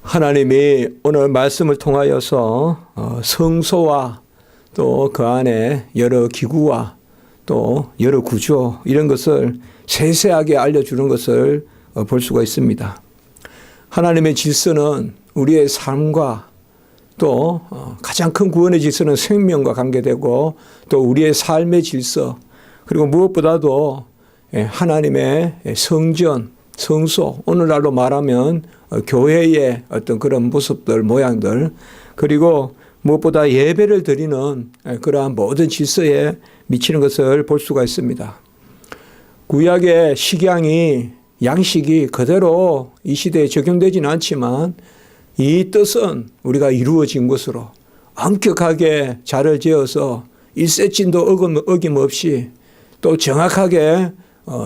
하나님이 오늘 말씀을 통하여서 성소와 또 그 안에 여러 기구와 또 여러 구조 이런 것을 세세하게 알려주는 것을 볼 수가 있습니다. 하나님의 질서는 우리의 삶과 또 가장 큰 구원의 질서는 생명과 관계되고 또 우리의 삶의 질서 그리고 무엇보다도 하나님의 성전, 성소, 오늘날로 말하면 교회의 어떤 그런 모습들, 모양들 그리고 무엇보다 예배를 드리는 그러한 모든 질서에 미치는 것을 볼 수가 있습니다. 구약의 식양이 양식이 그대로 이 시대에 적용되지는 않지만 이 뜻은 우리가 이루어진 것으로 엄격하게 자를 지어서 일세찐도 어김없이 또 정확하게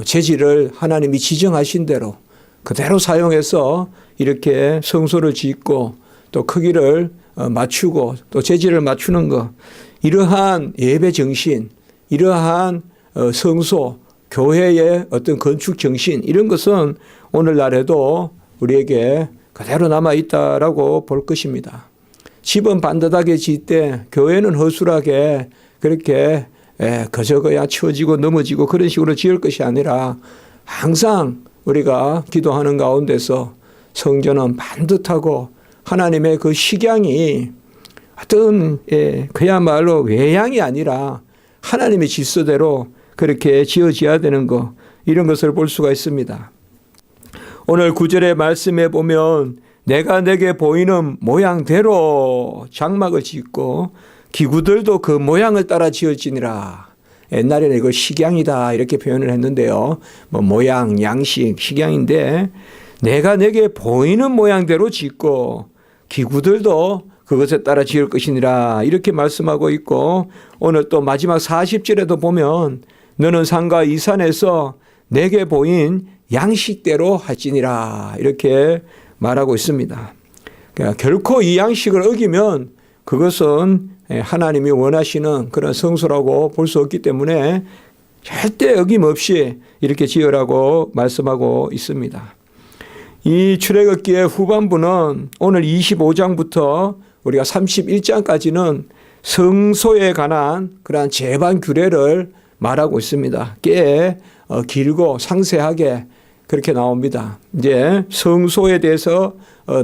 재질을 하나님이 지정하신 대로 그대로 사용해서 이렇게 성소를 짓고 또 크기를 맞추고 또 재질을 맞추는 것 이러한 예배 정신 이러한 성소 교회의 어떤 건축 정신 이런 것은 오늘날에도 우리에게 그대로 남아있다라고 볼 것입니다. 집은 반듯하게 지을 때 교회는 허술하게 그렇게 그저거야 치워지고 넘어지고 그런 식으로 지을 것이 아니라 항상 우리가 기도하는 가운데서 성전은 반듯하고 하나님의 그 식양이 어떤 그야말로 외양이 아니라 하나님의 질서대로 그렇게 지어져야 되는 것 이런 것을 볼 수가 있습니다. 오늘 9절의 말씀에 보면 내가 내게 보이는 모양대로 장막을 짓고 기구들도 그 모양을 따라 지을지니라. 옛날에는 이걸 식양이다 이렇게 표현을 했는데요. 모양, 양식, 식양인데 내가 내게 보이는 모양대로 짓고 기구들도 그것에 따라 지을 것이니라 이렇게 말씀하고 있고 오늘 또 마지막 40절에도 보면 너는 산과 이 산에서 내게 보인 양식대로 할지니라 이렇게 말하고 있습니다. 그러니까 결코 이 양식을 어기면 그것은 하나님이 원하시는 그런 성소라고 볼 수 없기 때문에 절대 어김없이 이렇게 지으라고 말씀하고 있습니다. 이 출애굽기의 후반부는 오늘 25장부터 우리가 31장까지는 성소에 관한 그러한 제반 규례를 말하고 있습니다. 꽤 길고 상세하게 그렇게 나옵니다. 이제 성소에 대해서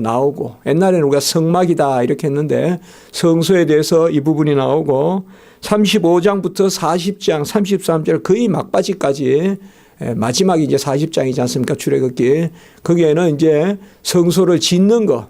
나오고 옛날에는 우리가 성막이다 이렇게 했는데 성소에 대해서 이 부분이 나오고 35장부터 40장, 33절 거의 막바지까지 마지막이 이제 40장이지 않습니까? 출애굽기. 거기에는 이제 성소를 짓는 것,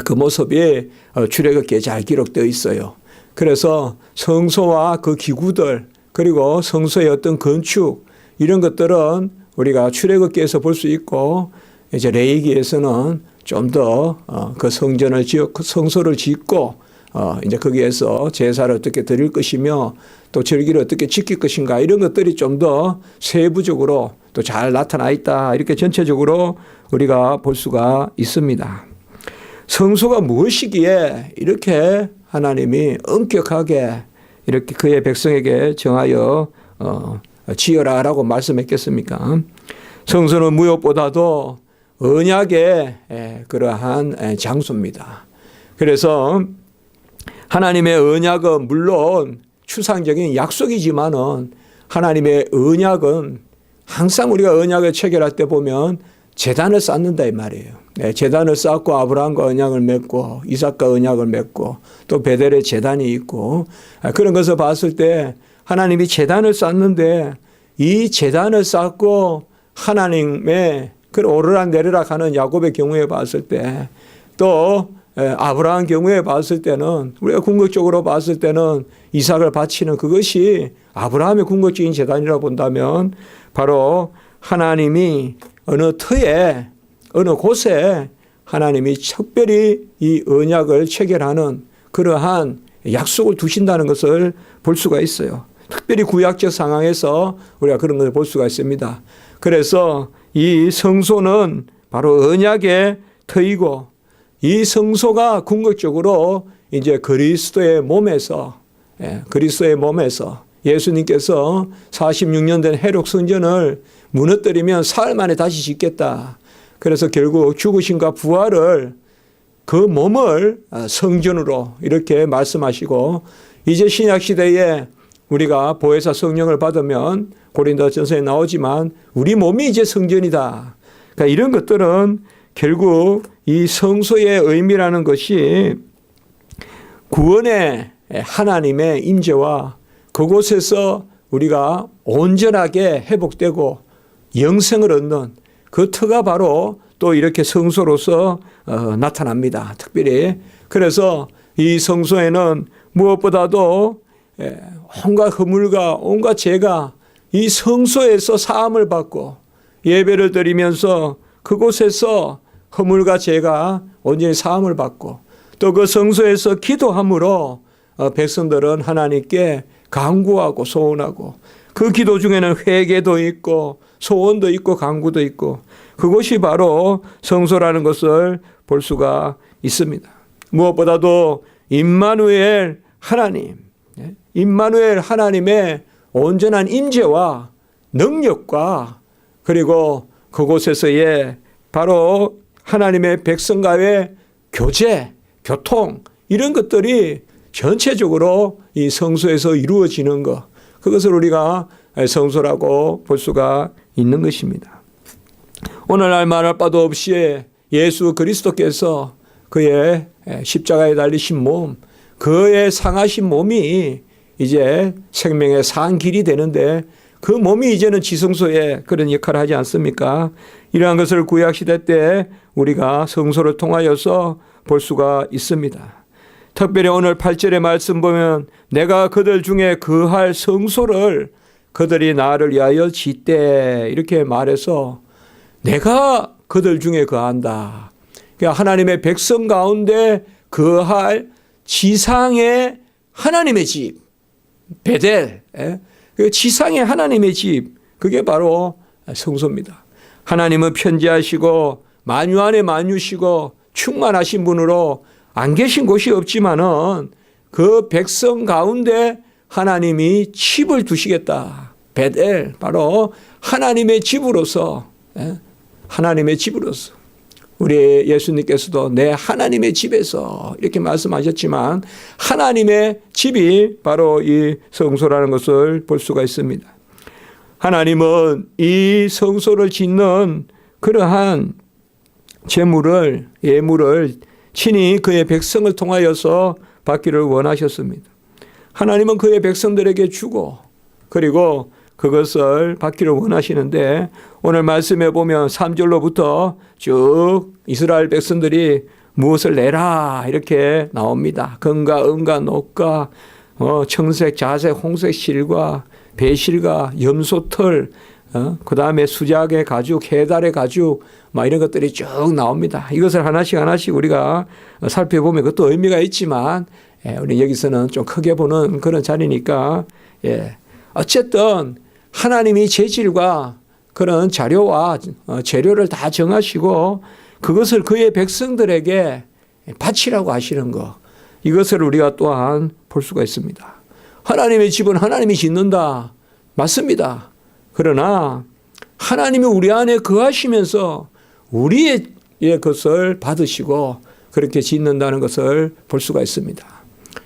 그 모습이 출애굽기에 잘 기록되어 있어요. 그래서 성소와 그 기구들 그리고 성소의 어떤 건축 이런 것들은 우리가 출애굽기에서 볼 수 있고 이제 레위기에서는 좀 더 그 성전을 성소를 짓고 이제 거기에서 제사를 어떻게 드릴 것이며 또 절기를 어떻게 지킬 것인가 이런 것들이 좀 더 세부적으로 또 잘 나타나 있다 이렇게 전체적으로 우리가 볼 수가 있습니다. 성소가 무엇이기에 이렇게 하나님이 엄격하게 이렇게 그의 백성에게 정하여 지어라라고 말씀했겠습니까? 성소는 무엇보다도 언약의 그러한 장소입니다. 그래서 하나님의 언약은 물론 추상적인 약속이지만은 하나님의 언약은 항상 우리가 언약을 체결할 때 보면 제단을 쌓는다 이 말이에요. 제단을 쌓고 아브라함과 언약을 맺고 이삭과 언약을 맺고 또 베델의 제단이 있고 그런 것을 봤을 때 하나님이 제단을 쌓는데 이 제단을 쌓고 하나님의 그 오르락내리락 하는 야곱의 경우에 봤을 때 또 아브라함 경우에 봤을 때는 우리가 궁극적으로 봤을 때는 이삭을 바치는 그것이 아브라함의 궁극적인 제단이라고 본다면 바로 하나님이 어느 터에 어느 곳에 하나님이 특별히 이 언약을 체결하는 그러한 약속을 두신다는 것을 볼 수가 있어요. 특별히 구약적 상황에서 우리가 그런 것을 볼 수가 있습니다. 그래서 이 성소는 바로 언약의 터이고 이 성소가 궁극적으로 이제 그리스도의 몸에서 예수님께서 46년 된 해록 성전을 무너뜨리면 사흘 만에 다시 짓겠다. 그래서 결국 죽으심과 부활을 그 몸을 성전으로 이렇게 말씀하시고, 이제 신약 시대에 우리가 보혜사 성령을 받으면 고린도전서에 나오지만 우리 몸이 이제 성전이다. 그러니까 이런 것들은 결국 이 성소의 의미라는 것이 구원의 하나님의 임재와 그곳에서 우리가 온전하게 회복되고 영생을 얻는 그 터가 바로 또 이렇게 성소로서 나타납니다. 특별히 그래서 이 성소에는 무엇보다도 온갖 허물과 온갖 죄가 이 성소에서 사함을 받고 예배를 드리면서 그곳에서 허물과 죄가 온전히 사함을 받고 또 그 성소에서 기도함으로 백성들은 하나님께 간구하고 소원하고 그 기도 중에는 회개도 있고 소원도 있고 간구도 있고 그것이 바로 성소라는 것을 볼 수가 있습니다. 무엇보다도 임마누엘 하나님, 임마누엘 하나님의 온전한 임재와 능력과 그리고 그곳에서의 바로 하나님의 백성과의 교제, 교통 이런 것들이 전체적으로 이 성소에서 이루어지는 것, 그것을 우리가 성소라고 볼 수가 있는 것입니다. 오늘날 말할 바도 없이 예수 그리스도께서 그의 십자가에 달리신 몸, 그의 상하신 몸이 이제 생명의 산 길이 되는데 그 몸이 이제는 지성소에 그런 역할을 하지 않습니까? 이러한 것을 구약시대 때 우리가 성소를 통하여서 볼 수가 있습니다. 특별히 오늘 8절의 말씀 보면 내가 그들 중에 거할 성소를 그들이 나를 위하여 짓되 이렇게 말해서 내가 그들 중에 거한다. 그러니까 하나님의 백성 가운데 거할 지상의 하나님의 집, 베델, 지상의 하나님의 집, 그게 바로 성소입니다. 하나님은 편지하시고 만유 안에 만유시고 충만하신 분으로 안 계신 곳이 없지만은 그 백성 가운데 하나님이 집을 두시겠다. 베델, 바로 하나님의 집으로서, 하나님의 집으로서. 우리 예수님께서도 내 하나님의 집에서 이렇게 말씀하셨지만 하나님의 집이 바로 이 성소라는 것을 볼 수가 있습니다. 하나님은 이 성소를 짓는 그러한 재물을, 예물을 친히 그의 백성을 통하여서 받기를 원하셨습니다. 하나님은 그의 백성들에게 주고 그리고 그것을 받기를 원하시는데 오늘 말씀해 보면 3절로부터 쭉 이스라엘 백성들이 무엇을 내라 이렇게 나옵니다. 금과 은과 녹과 청색, 자색, 홍색 실과 배실과 염소털, 그 다음에 수작의 가죽, 해달의 가죽, 막 이런 것들이 쭉 나옵니다. 이것을 하나씩 하나씩 우리가 살펴보면 그것도 의미가 있지만, 우리 여기서는 좀 크게 보는 그런 자리니까, 어쨌든 하나님이 재질과 그런 자료와 재료를 다 정하시고 그것을 그의 백성들에게 바치라고 하시는 것, 이것을 우리가 또한 볼 수가 있습니다. 하나님의 집은 하나님이 짓는다. 맞습니다. 그러나 하나님이 우리 안에 거하시면서 우리의 것을 받으시고 그렇게 짓는다는 것을 볼 수가 있습니다.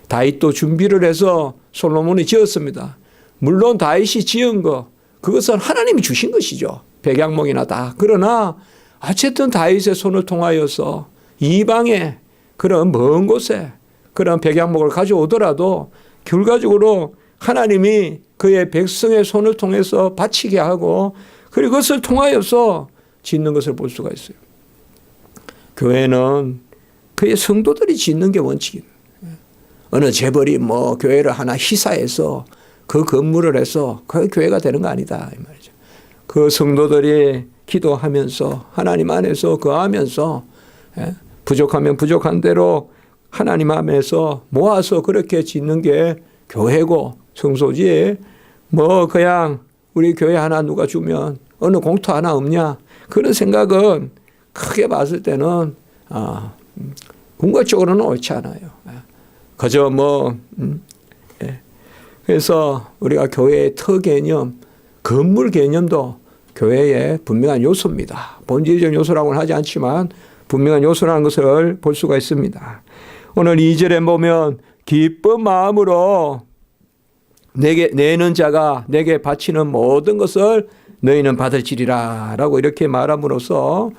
다윗도 준비를 해서 솔로몬이 지었습니다. 물론 다윗이 지은 것, 그것은 하나님이 주신 것이죠. 백양목이나 다. 그러나 어쨌든 다윗의 손을 통하여서 이방의 그런 먼 곳에 그런 백양목을 가져오더라도 결과적으로 하나님이 그의 백성의 손을 통해서 바치게 하고 그리고 그것을 통하여서 짓는 것을 볼 수가 있어요. 교회는 그의 성도들이 짓는 게 원칙입니다. 어느 재벌이 뭐 교회를 하나 희사해서 그 건물을 해서 그 교회가 되는 거 아니다 이 말이죠. 그 성도들이 기도하면서 하나님 안에서 거하면서 부족하면 부족한 대로 하나님 안에서 모아서 그렇게 짓는 게 교회고 성소지. 뭐 그냥 우리 교회 하나 누가 주면 어느 공터 하나 없냐 그런 생각은 크게 봤을 때는 궁극적으로는 옳지 않아요. 그저 뭐 그래서 우리가 교회의 터 개념, 건물 개념도 교회의 분명한 요소입니다. 본질적 요소라고는 하지 않지만 분명한 요소라는 것을 볼 수가 있습니다. 오늘 2절에 보면 기쁜 마음으로 내게 내는 자가 내게 바치는 모든 것을 너희는 받을지리라 라고 이렇게 말함으로써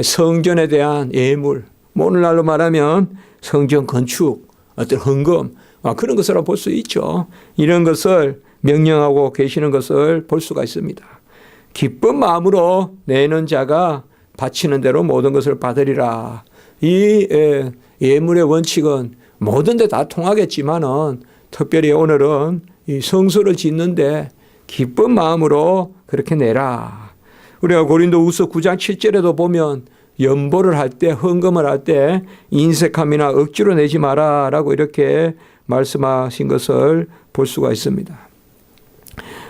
성전에 대한 예물, 오늘날로 말하면 성전 건축, 어떤 헌금, 그런 것으로 볼 수 있죠. 이런 것을 명령하고 계시는 것을 볼 수가 있습니다. 기쁜 마음으로 내는 자가 바치는 대로 모든 것을 받으리라. 이 예물의 원칙은 모든 데 다 통하겠지만은 특별히 오늘은 이 성소를 짓는데 기쁜 마음으로 그렇게 내라. 우리가 고린도후서 9장 7절에도 보면 연보를 할 때, 헌금을 할 때 인색함이나 억지로 내지 마라라고 이렇게 말씀하신 것을 볼 수가 있습니다.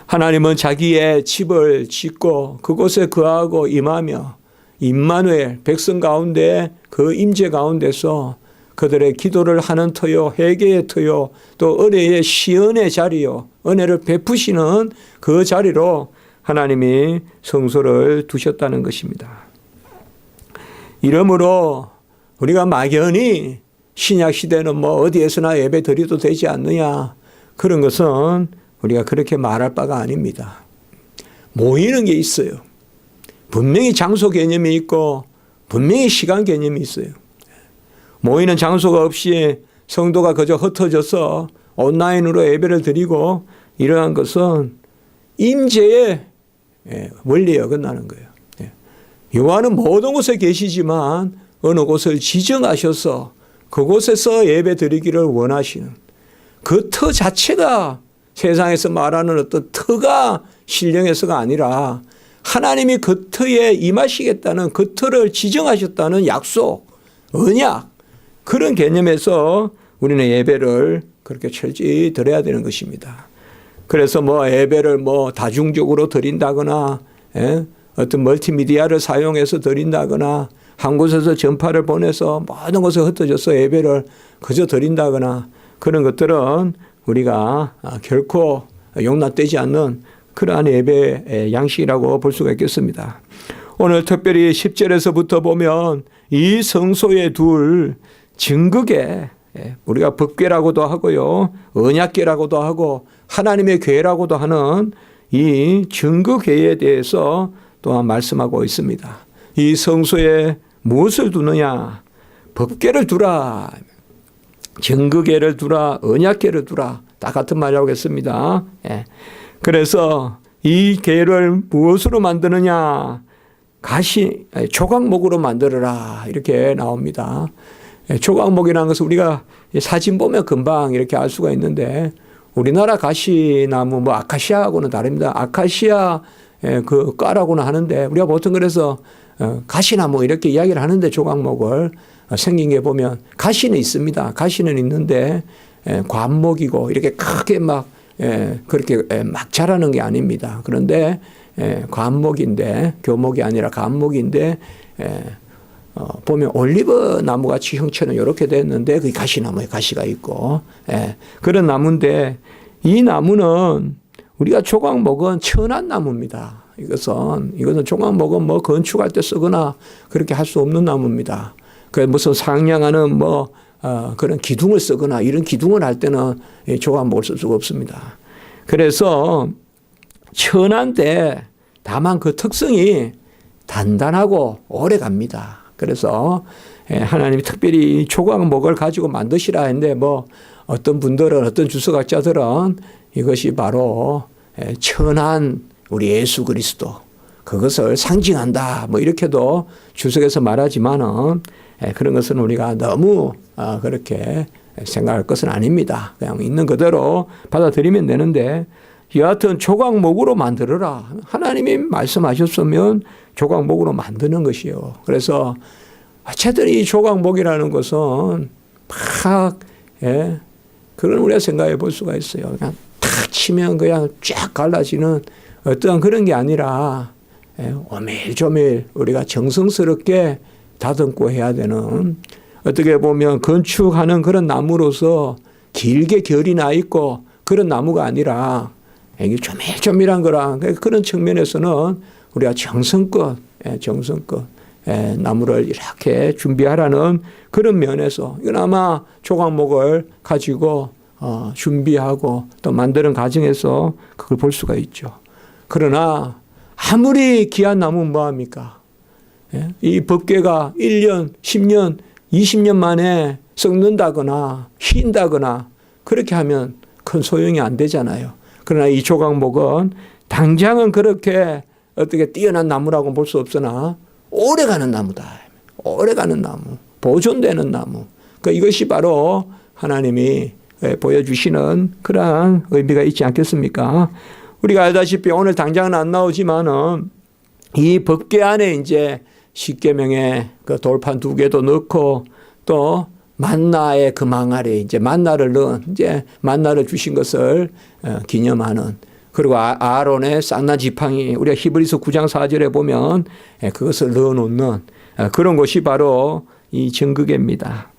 하나님은 자기의 집을 짓고 그곳에 거하고 임하며 임마누엘 백성 가운데 그 임재 가운데서 그들의 기도를 하는 터요, 회개의 터요, 또 은혜의 시은의 자리요, 은혜를 베푸시는 그 자리로 하나님이 성소를 두셨다는 것입니다. 이러므로 우리가 막연히 신약 시대는 뭐 어디에서나 예배 드려도 되지 않느냐, 그런 것은 우리가 그렇게 말할 바가 아닙니다. 모이는 게 있어요. 분명히 장소 개념이 있고 분명히 시간 개념이 있어요. 모이는 장소가 없이 성도가 그저 흩어져서 온라인으로 예배를 드리고 이러한 것은 임재의 원리에 어긋나는 거예요. 여호와는 모든 곳에 계시지만 어느 곳을 지정하셔서 그곳에서 예배 드리기를 원하시는 그 터 자체가 세상에서 말하는 어떤 터가 신령해서가 아니라 하나님이 그 터에 임하시겠다는 그 터를 지정하셨다는 약속, 언약, 그런 개념에서 우리는 예배를 그렇게 철저히 드려야 되는 것입니다. 그래서 뭐 예배를 뭐 다중적으로 드린다거나, 어떤 멀티미디어를 사용해서 드린다거나, 한 곳에서 전파를 보내서 모든 곳에 흩어져서 예배를 그저 드린다거나, 그런 것들은 우리가 결코 용납되지 않는 그러한 예배 양식이라고 볼 수가 있겠습니다. 오늘 특별히 10절에서부터 보면 이 성소에 둘 증거궤, 우리가 법궤라고도 하고요, 언약궤라고도 하고 하나님의 궤라고도 하는 이 증거궤에 대해서 또한 말씀하고 있습니다. 이 성소에 무엇을 두느냐? 법궤를 두라, 증거궤를 두라, 언약궤를 두라, 다 같은 말이라고 했습니다. 그래서 이 궤를 무엇으로 만드느냐? 조각목으로 만들어라, 이렇게 나옵니다. 조각목이라는 것은 우리가 사진 보면 금방 이렇게 알 수가 있는데, 우리나라 가시나무, 뭐 아카시아하고는 다릅니다. 아카시아 그 까라고는 하는데, 우리가 보통 그래서 가시나무 이렇게 이야기를 하는데, 조각목을 생긴 게 보면 가시는 있습니다. 가시는 있는데 관목이고 이렇게 크게 막 그렇게 막 자라는 게 아닙니다. 그런데 관목인데, 교목이 아니라 관목인데, 보면 올리브 나무 같이 형체는 이렇게 됐는데 그게 가시나무에 가시가 있고, 그런 나무인데, 이 나무는 우리가 조각목은 천한 나무입니다. 이것은 조각목은 뭐 건축할 때 쓰거나 그렇게 할 수 없는 나무입니다. 그 무슨 상냥하는 뭐 그런 기둥을 쓰거나 이런 기둥을 할 때는 조각목을 쓸 수가 없습니다. 그래서 천한데 다만 그 특성이 단단하고 오래 갑니다. 그래서 하나님이 특별히 조각목을 가지고 만드시라 했는데, 뭐 어떤 분들은, 어떤 주석학자들은 이것이 바로 천한 우리 예수 그리스도, 그것을 상징한다, 뭐 이렇게도 주석에서 말하지만은 그런 것은 우리가 너무 그렇게 생각할 것은 아닙니다. 그냥 있는 그대로 받아들이면 되는데, 여하튼 조각목으로 만들어라. 하나님이 말씀하셨으면 조각목으로 만드는 것이요. 그래서 어쨌든 이 조각목이라는 것은 막 그런 우리가 생각해 볼 수가 있어요. 그냥 탁 치면 그냥 쫙 갈라지는 어떠한 그런 게 아니라 오밀조밀 우리가 정성스럽게 다듬고 해야 되는, 어떻게 보면 건축하는 그런 나무로서 길게 결이 나 있고 그런 나무가 아니라 이게 조밀조밀한 거라, 그런 측면에서는 우리가 정성껏 나무를 이렇게 준비하라는 그런 면에서 이건 아마 조각목을 가지고 준비하고 또 만드는 과정에서 그걸 볼 수가 있죠. 그러나 아무리 귀한 나무는 뭐합니까? 이 법궤가 1년, 10년, 20년 만에 썩는다거나 휜다거나 그렇게 하면 큰 소용이 안 되잖아요. 그러나 이 조각목은 당장은 그렇게 어떻게 뛰어난 나무라고 볼 수 없으나 오래가는 나무다. 오래가는 나무, 보존되는 나무. 그러니까 이것이 바로 하나님이 보여주시는 그러한 의미가 있지 않겠습니까? 우리가 알다시피 오늘 당장은 안 나오지만은 이 법궤 안에 이제 십계명의 그 돌판 2개도 넣고 또 만나의 그 망 아래 이제 만나를 넣은 이제 만나를 주신 것을 기념하는 그리고 아론의 쌍난 지팡이 우리가 히브리서 9장 4절에 보면 그것을 넣어놓는 그런 것이 바로 이 정극입니다.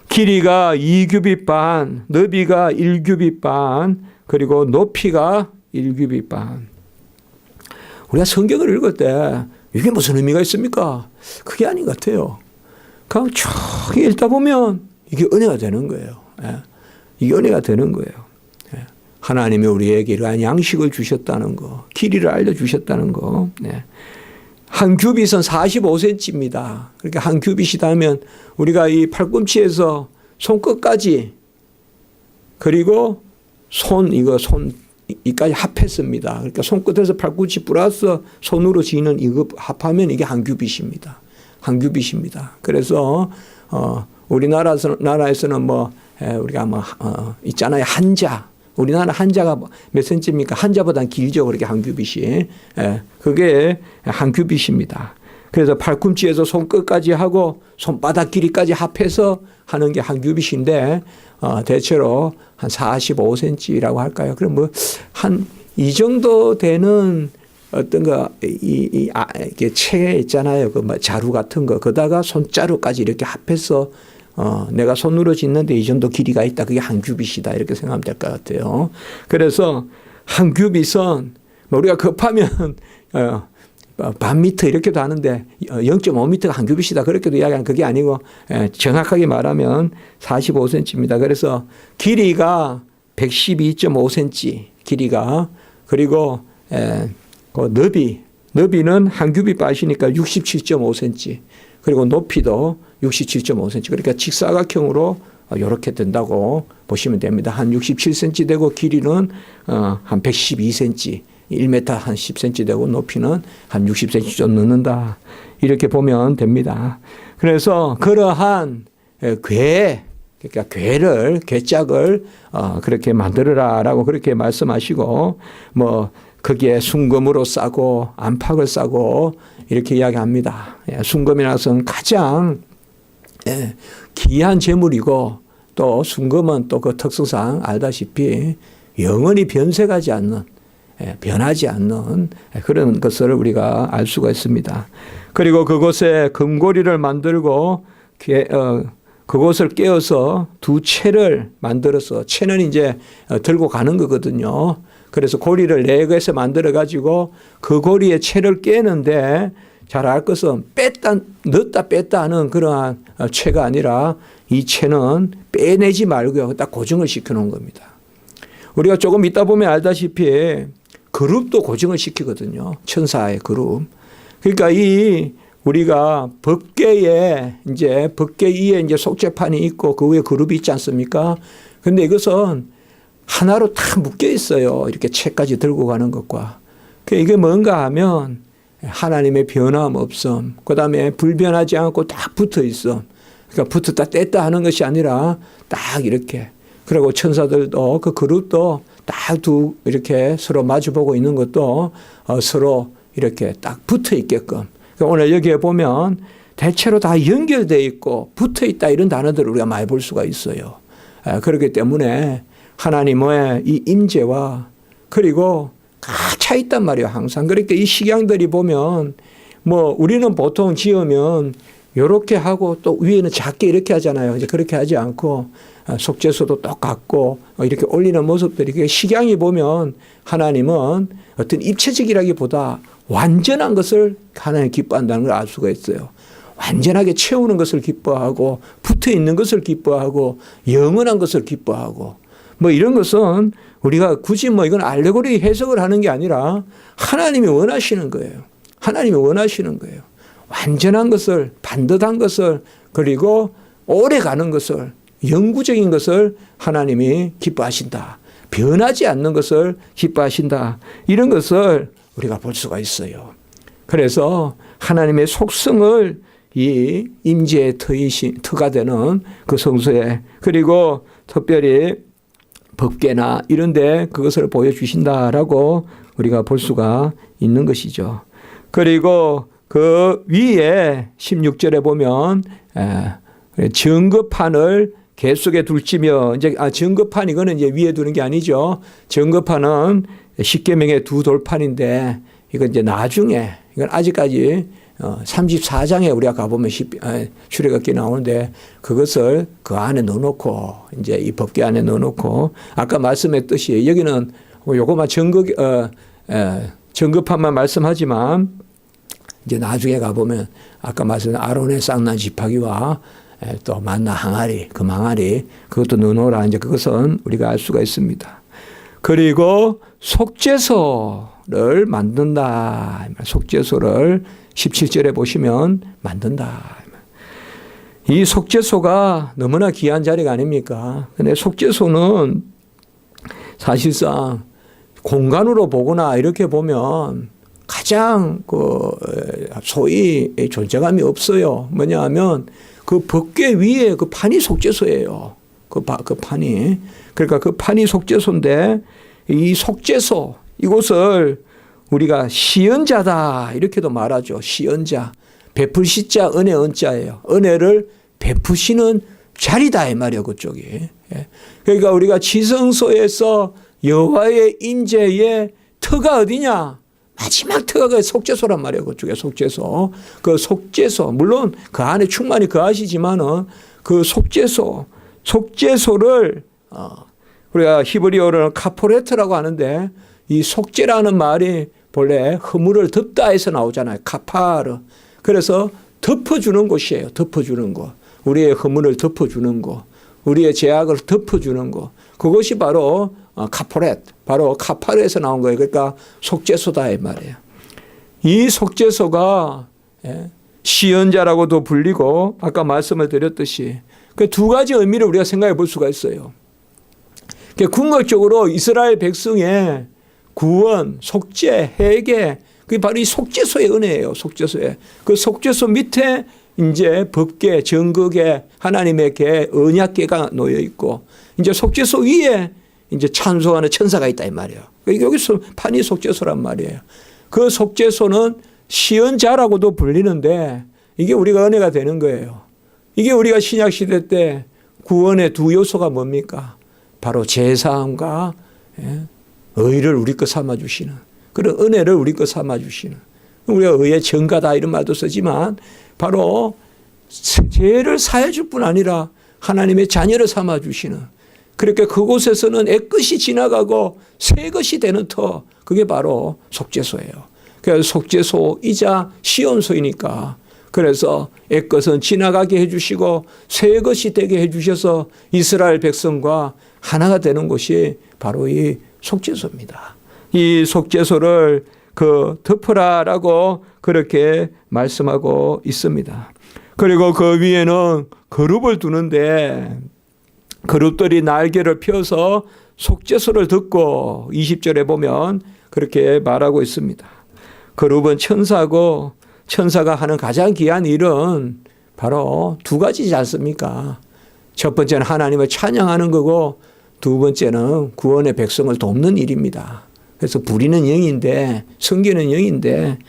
길이가 2규빗 반, 너비가 1규빗 반, 그리고 높이가 1규빗 반. 우리가 성경을 읽을 때 이게 무슨 의미가 있습니까? 그게 아닌 것 같아요. 그냥 쭉 읽다 보면 이게 은혜가 되는 거예요. 이게 은혜가 되는 거예요. 하나님이 우리에게 이러한 양식을 주셨다는 거, 길이를 알려주셨다는 거. 한 규빗은 45cm입니다. 그러니까 한 규빗이라면 우리가 이 팔꿈치에서 손끝까지 그리고 이까지 합했습니다. 그러니까 손끝에서 팔꿈치 플러스 손으로 지는 이거 합하면 이게 한 규빗입니다. 한 규빗입니다. 그래서 우리나라에서는 뭐 우리가 있잖아요. 한자. 우리나라 한자가 몇 센치입니까? 한자보다는 길죠. 그렇게 한 규빗이. 그게 한 규빗입니다. 그래서 팔꿈치에서 손끝까지 하고 손바닥 길이까지 합해서 하는 게 한 규빗인데 대체로 한 45cm라고 할까요? 그럼 뭐 한 이 정도 되는 어떤 이게 체 있잖아요. 그 자루 같은 거. 그다가 손자루까지 이렇게 합해서 내가 손으로 짓는데 이 정도 길이가 있다. 그게 한 규빗이다. 이렇게 생각하면 될 것 같아요. 그래서 한 규빗은 우리가 급하면 반 미터 이렇게도 하는데 0.5m가 한 규빗이다. 그렇게도 이야기하는 그게 아니고 정확하게 말하면 45cm입니다. 그래서 길이가 112.5cm 길이가 그리고 그 너비는 한 규빗 빠시니까 67.5cm 그리고 높이도 67.5cm 그러니까 직사각형으로 이렇게 된다고 보시면 됩니다. 한 67cm 되고 길이는 한 112cm 1m 한 10cm 되고 높이는 한 60cm 좀 넣는다. 이렇게 보면 됩니다. 그래서 그러한 그러니까 궤짝을 그렇게 만들어라라고 그렇게 말씀하시고 뭐 거기에 순금으로 싸고 안팎을 싸고 이렇게 이야기합니다. 순금이라는 것은 가장 귀한 재물이고 또 순금은 또 그 특성상 알다시피 영원히 변색하지 않는 변하지 않는 그런 것을 우리가 알 수가 있습니다. 그리고 그곳에 금고리를 만들고 그곳을 깨어서 두 채를 만들어서 채는 이제 들고 가는 거거든요. 그래서 고리를 4개에서 만들어 가지고 그 고리에 채를 깨는데 잘 알 것은 넣었다 뺐다 하는 그러한 채가 아니라 이 채는 빼내지 말고요. 딱 고정을 시켜 놓은 겁니다. 우리가 조금 있다 보면 알다시피 그룹도 고정을 시키거든요. 천사의 그룹. 그러니까 우리가 법궤에 법궤 위에 이제 속죄판이 있고 그 위에 그룹이 있지 않습니까? 근데 이것은 하나로 다 묶여 있어요. 이렇게 채까지 들고 가는 것과. 이게 뭔가 하면 하나님의 변함 없음, 그 다음에 불변하지 않고 딱 붙어 있음. 그러니까 붙었다 뗐다 하는 것이 아니라 딱 이렇게. 그리고 천사들도 그 그룹도 딱 이렇게 서로 마주보고 있는 것도 서로 이렇게 딱 붙어 있게끔. 그러니까 오늘 여기에 보면 대체로 다 연결되어 있고 붙어 있다 이런 단어들을 우리가 많이 볼 수가 있어요. 그렇기 때문에 하나님의 이 임재와 그리고 차 있단 말이에요, 항상. 그러니까 이 식양들이 보면 뭐 우리는 보통 지으면 이렇게 하고 또 위에는 작게 이렇게 하잖아요. 이제 그렇게 하지 않고 속죄소도 똑같고 이렇게 올리는 모습들이 식양이 보면 하나님은 어떤 입체적이라기보다 완전한 것을 하나님 기뻐한다는 걸 알 수가 있어요. 완전하게 채우는 것을 기뻐하고 붙어 있는 것을 기뻐하고 영원한 것을 기뻐하고 뭐 이런 것은 우리가 굳이 뭐 이건 알레고리 해석을 하는 게 아니라 하나님이 원하시는 거예요. 하나님이 원하시는 거예요. 완전한 것을, 반듯한 것을, 그리고 오래 가는 것을, 영구적인 것을 하나님이 기뻐하신다. 변하지 않는 것을 기뻐하신다. 이런 것을 우리가 볼 수가 있어요. 그래서 하나님의 속성을 이 임재의 터가 되는 그 성소에, 그리고 특별히 법궤나 이런 데 그것을 보여주신다라고 우리가 볼 수가 있는 것이죠. 그리고 그 위에 16절에 보면 증거판을 계속에 둘지며, 이제 증거판 이거는 이제 위에 두는 게 아니죠. 증거판은 십계명의 두 돌판인데 이건 이제 나중에, 이건 아직까지 34장에 우리가 가보면 출애굽기 나오는데 그것을 그 안에 넣어놓고 이제 이 법궤 안에 넣어놓고 아까 말씀했듯이 여기는 요거만 증거판만 말씀하지만 이제 나중에 가보면 아까 말씀한 아론의 쌍난 지팡이와 또 만나 항아리, 그 망아리 그것도 넣어놓으라. 이제 그것은 우리가 알 수가 있습니다. 그리고 속죄소를 만든다. 속죄소를 17절에 보시면 만든다. 이 속죄소가 너무나 귀한 자리가 아닙니까? 근데 속죄소는 사실상 공간으로 보거나 이렇게 보면 가장 소위 존재감이 없어요. 뭐냐 하면 그 법궤 위에 그 판이 속죄소예요. 그 판이. 그러니까 그 판이 속죄소인데 이 속죄소, 이곳을 우리가 시언자다 이렇게도 말하죠. 시언자. 베풀시자 은혜 은자예요. 은혜를 베푸시는 자리다 이 말이에요. 그쪽이. 그러니까 우리가 지성소에서 여호와의 임재의 터가 어디냐? 마지막 터가 그 속죄소란 말이에요. 그쪽에 속죄소. 그 속죄소. 물론 그 안에 충만히 거하시지만은 그 속죄소를 우리가 히브리어로는 카포레트라고 하는데 이 속죄라는 말이 본래 허물을 덮다에서 나오잖아요. 카파르. 그래서 덮어주는 곳이에요. 덮어주는 곳. 우리의 허물을 덮어주는 곳. 우리의 죄악을 덮어주는 곳. 그것이 바로 카포렛, 바로 카파르에서 나온 거예요. 그러니까 속죄소다 이 말이에요. 이 속죄소가 시언자라고도 불리고 아까 말씀을 드렸듯이 그 두 가지 의미를 우리가 생각해 볼 수가 있어요. 궁극적으로 이스라엘 백성의 구원, 속죄, 회개, 그게 바로 이 속죄소의 은혜예요. 속죄소에. 그 속죄소 밑에 이제 법궤, 정거궤, 하나님의 궤, 언약궤가 놓여 있고, 이제 속죄소 위에 이제 찬송하는 천사가 있다 이 말이에요. 여기서 판이 속죄소란 말이에요. 그 속죄소는 시언자라고도 불리는데 이게 우리가 은혜가 되는 거예요. 이게 우리가 신약 시대 때 구원의 두 요소가 뭡니까? 바로 제사함과 의를 우리 것 삼아주시는 그런 은혜를 우리 것 삼아주시는, 우리가 의의 전가다 이런 말도 쓰지만 바로 죄를 사해줄 뿐 아니라 하나님의 자녀를 삼아주시는, 그렇게 그곳에서는 옛것이 지나가고 새 것이 되는 터, 그게 바로 속죄소예요. 그래서 속죄소이자 시온소이니까 그래서 옛것은 지나가게 해주시고 새 것이 되게 해주셔서 이스라엘 백성과 하나가 되는 곳이 바로 이 속죄소입니다. 이 속죄소를 덮으라라고 그렇게 말씀하고 있습니다. 그리고 그 위에는 그룹을 두는데 그룹들이 날개를 펴서 속죄소를 덮고 20절에 보면 그렇게 말하고 있습니다. 그룹은 천사고 천사가 하는 가장 귀한 일은 바로 두 가지지 않습니까? 첫 번째는 하나님을 찬양하는 거고 두 번째는 구원의 백성을 돕는 일입니다. 그래서 부리는 영인데 섬기는 영인데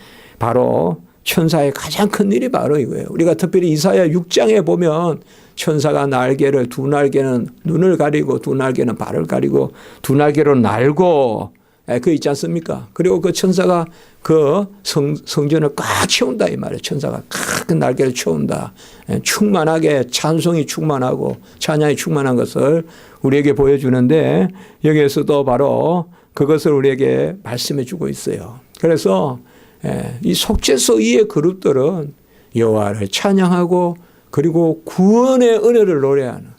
바로 천사의 가장 큰 일이 바로 이거예요. 우리가 특별히 이사야 6장에 보면 천사가 날개를, 두 날개는 눈을 가리고 두 날개는 발을 가리고 두 날개로 날고 그 있지 않습니까? 그리고 그 천사가 그 성전을 꽉 채운다 이 말이에요. 천사가 큰 날개를 채운다. 충만하게 찬송이 충만하고 찬양이 충만한 것을 우리에게 보여주는데 여기에서도 바로 그것을 우리에게 말씀해 주고 있어요. 그래서 이 속죄소 위의 그룹들은 여호와를 찬양하고 그리고 구원의 은혜를 노래하는,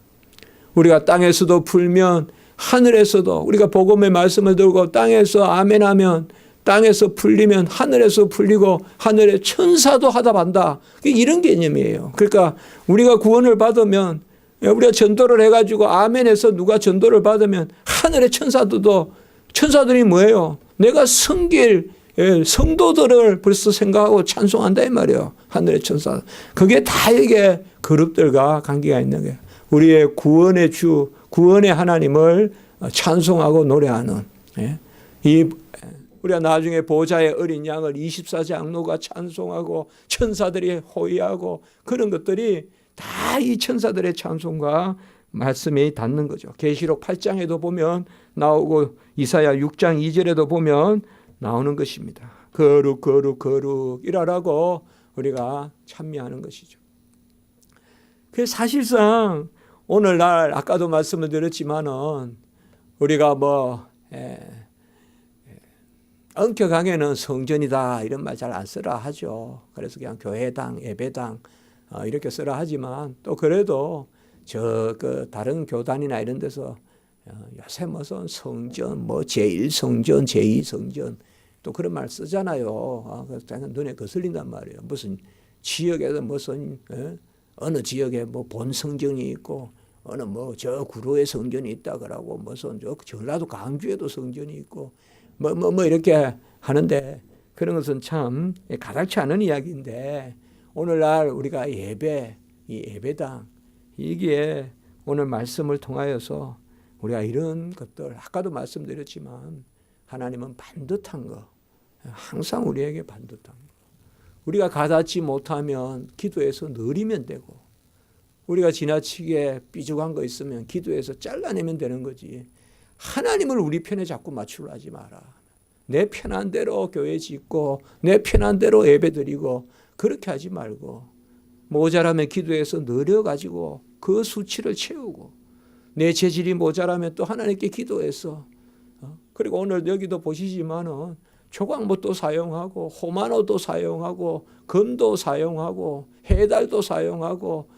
우리가 땅에서도 풀면 하늘에서도, 우리가 복음의 말씀을 들고 땅에서 아멘하면 땅에서 풀리면 하늘에서 풀리고 하늘의 천사도 하답한다. 이런 개념이에요. 그러니까 우리가 구원을 받으면, 우리가 전도를 해가지고 아멘해서 누가 전도를 받으면 하늘의 천사들이 뭐예요? 내가 섬길 성도들을 벌써 생각하고 찬송한다 이 말이에요. 하늘의 천사. 그게 다 이게 그룹들과 관계가 있는 거예요. 우리의 구원의 주, 구원의 하나님을 찬송하고 노래하는, 우리가 나중에 보좌의 어린 양을 24장로가 찬송하고 천사들이 호위하고 그런 것들이 다 이 천사들의 찬송과 말씀이 닿는 거죠. 계시록 8장에도 보면 나오고 이사야 6장 2절에도 보면 나오는 것입니다. 거룩 거룩 거룩이라고 우리가 찬미하는 것이죠. 그 사실상 오늘날 아까도 말씀을 드렸지만은 우리가 엄격하게는 성전이다 이런 말 잘 안 쓰라 하죠. 그래서 그냥 교회당, 예배당 이렇게 쓰라 하지만 또 그래도 다른 교단이나 이런 데서 요새 무슨 성전, 제1성전, 제2성전 또 그런 말 쓰잖아요. 그래서 눈에 거슬린단 말이에요. 무슨 지역에서 무슨 어느 지역에 본 성전이 있고 어느 저 구로에 성전이 있다 그러고 무슨 저 전라도 강주에도 성전이 있고 이렇게 하는데 그런 것은 참 가닥치 않은 이야기인데 오늘날 우리가 이 예배당 이게 오늘 말씀을 통하여서 우리가 이런 것들 아까도 말씀드렸지만 하나님은 반듯한 거 항상 우리에게 반듯한 거 우리가 가닿지 못하면 기도해서 느리면 되고 우리가 지나치게 삐죽한 거 있으면 기도해서 잘라내면 되는 거지 하나님을 우리 편에 자꾸 맞추려 하지 마라. 내 편한 대로 교회 짓고 내 편한 대로 예배 드리고 그렇게 하지 말고 모자라면 기도해서 늘려가지고 그 수치를 채우고 내 재질이 모자라면 또 하나님께 기도해서 그리고 오늘 여기도 보시지만은 조각못도 사용하고 호마노도 사용하고 금도 사용하고 해달도 사용하고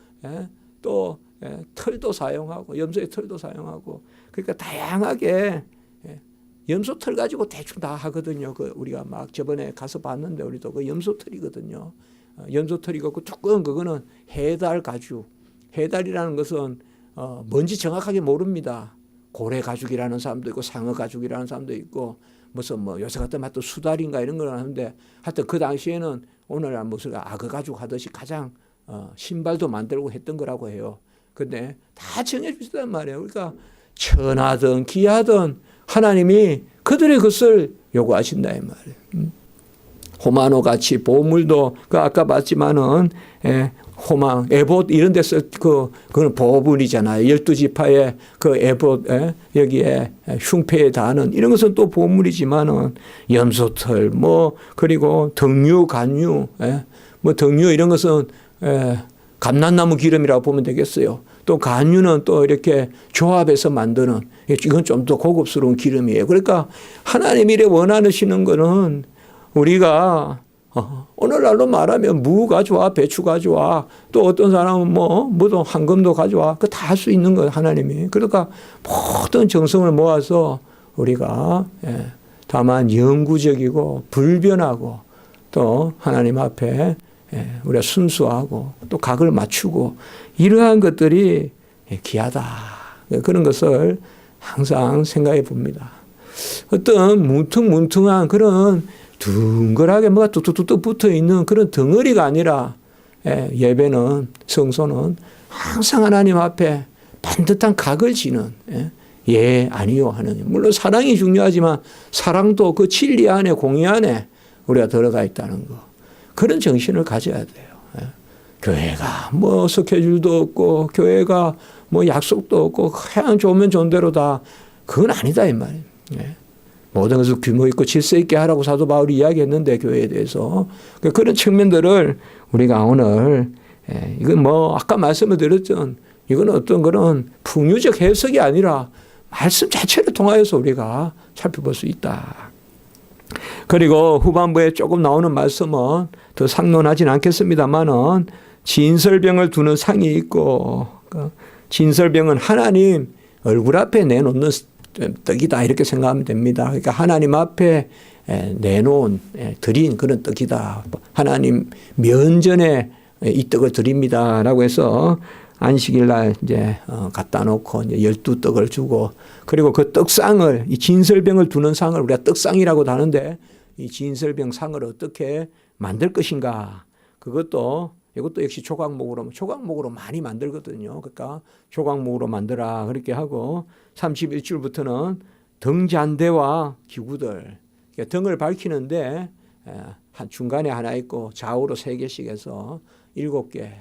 또 털도 사용하고 염소의 털도 사용하고 그러니까 다양하게 염소 털 가지고 대충 다 하거든요. 우리가 막 저번에 가서 봤는데 우리도 그 염소 털이거든요. 염소 털이고 그 두꺼운 그거는 해달 가죽. 해달이라는 것은 뭔지 정확하게 모릅니다. 고래 가죽이라는 사람도 있고 상어 가죽이라는 사람도 있고 무슨 요새 같은 또 수달인가 이런 걸 하는데 하여튼 그 당시에는 오늘날 무슨 악어 가죽 하듯이 가장 신발도 만들고 했던 거라고 해요. 근데 다 정해주시단 말이에요. 그러니까 천하든 기하든 하나님이 그들의 것을 요구하신다 이 말이에요. 호마노 같이 보물도 그 아까 봤지만은 호망, 에봇 이런 데서 그건 보물이잖아요. 12지파의 그 에봇 여기에 흉패에 닿는 이런 것은 또 보물이지만은 염소털 그리고 등유, 간유 등유 이런 것은 감람나무 기름이라고 보면 되겠어요. 또 간유는 또 이렇게 조합해서 만드는 이건 좀 더 고급스러운 기름이에요. 그러니까 하나님이 원하시는 거는 우리가 오늘날로 말하면 무 가져와 배추 가져와 또 어떤 사람은 뭐도 황금도 가져와 그 다 할 수 있는 거예요. 하나님이. 그러니까 모든 정성을 모아서 우리가 다만 영구적이고 불변하고 또 하나님 앞에 우리가 순수하고 또 각을 맞추고 이러한 것들이 귀하다. 그런 것을 항상 생각해 봅니다. 어떤 뭉퉁뭉퉁한 그런 둥글하게 뭐가 뚝뚝뚝 붙어 있는 그런 덩어리가 아니라 예배는 성소는 항상 하나님 앞에 반듯한 각을 지는 아니요 하느님. 물론 사랑이 중요하지만 사랑도 그 진리 안에 공의 안에 우리가 들어가 있다는 거. 그런 정신을 가져야 돼요. 교회가 스케줄도 없고 교회가 약속도 없고 그냥 좋으면 좋은 대로 다 그건 아니다 이 말이에요. 모든 것을 규모 있고 질서 있게 하라고 사도 바울이 이야기했는데 교회에 대해서 그런 측면들을 우리가 오늘 이건 아까 말씀을 드렸죠. 이건 어떤 그런 풍류적 해석이 아니라 말씀 자체를 통하여서 우리가 살펴볼 수 있다. 그리고 후반부에 조금 나오는 말씀은 더 상론하진 않겠습니다만은 진설병을 두는 상이 있고 진설병은 하나님 얼굴 앞에 내놓는 떡이다 이렇게 생각하면 됩니다. 그러니까 하나님 앞에 내놓은 드린 그런 떡이다. 하나님 면전에 이 떡을 드립니다라고 해서 안식일 날 이제 갖다 놓고 이제 12떡을 주고 그리고 그 떡상을 이 진설병을 두는 상을 우리가 떡상이라고도 하는데 이 진설병 상을 어떻게 만들 것인가 이것도 역시 조각목으로 많이 만들거든요. 그러니까 조각목으로 만들라 그렇게 하고 31줄부터는 등잔대와 기구들 그러니까 등을 밝히는데 한 중간에 하나 있고 좌우로 3개씩 해서 7개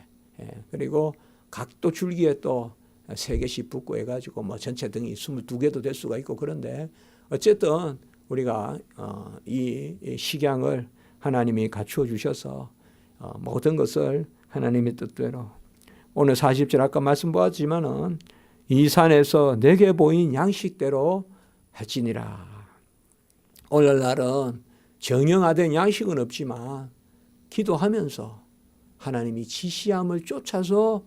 그리고 각도 줄기에 또 3개씩 붙고 해가지고 뭐 전체 등이 22개도 될 수가 있고 그런데 어쨌든 우리가 이 식양을 하나님이 갖추어 주셔서 모든 것을 하나님의 뜻대로 오늘 40절 아까 말씀 보았지만은 이 산에서 내게 보인 양식대로 할지니라. 오늘날은 정형화된 양식은 없지만 기도하면서 하나님이 지시함을 쫓아서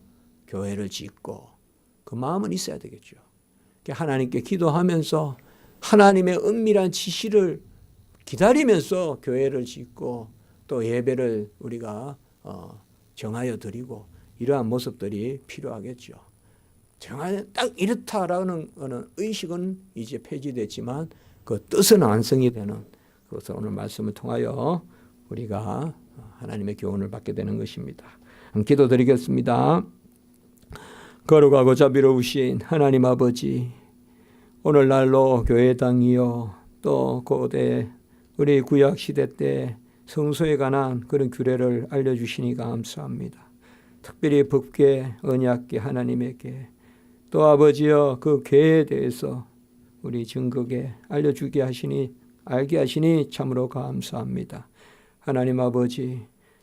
교회를 짓고 그 마음은 있어야 되겠죠. 하나님께 기도하면서 하나님의 은밀한 지시를 기다리면서 교회를 짓고 또 예배를 우리가 정하여 드리고 이러한 모습들이 필요하겠죠. 정하여 딱 이렇다라는 의식은 이제 폐지됐지만 그 뜻은 완성이 되는 그것을 오늘 말씀을 통하여 우리가 하나님의 교훈을 받게 되는 것입니다. 기도드리겠습니다. 거룩하고 자비로우신 하나님 아버지 오늘날로 교회당이요 또 고대 우리 구약시대 때 성소에 관한 그런 규례를 알려주시니 감사합니다. 특별히 법궤 언약궤 하나님에게 또 아버지여 그 궤에 대해서 우리 증거에 알려주게 하시니 알게 하시니 참으로 감사합니다. 하나님 아버지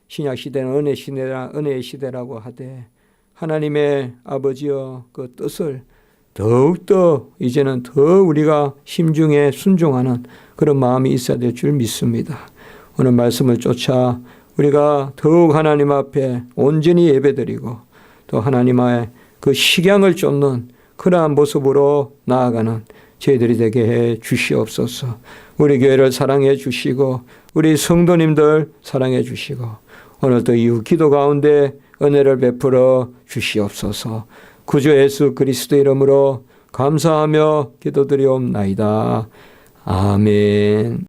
신약시대는 은혜의 시대라고 하되 하나님의 아버지여 그 뜻을 더욱더 이제는 더 우리가 심중에 순종하는 그런 마음이 있어야 될 줄 믿습니다. 오늘 말씀을 쫓아 우리가 더욱 하나님 앞에 온전히 예배드리고 또 하나님의 그 식양을 쫓는 그러한 모습으로 나아가는 저희들이 되게 해 주시옵소서. 우리 교회를 사랑해 주시고 우리 성도님들 사랑해 주시고 오늘도 이후 기도 가운데 은혜를 베풀어 주시옵소서. 구주 예수 그리스도 이름으로 감사하며 기도드리옵나이다. 아멘.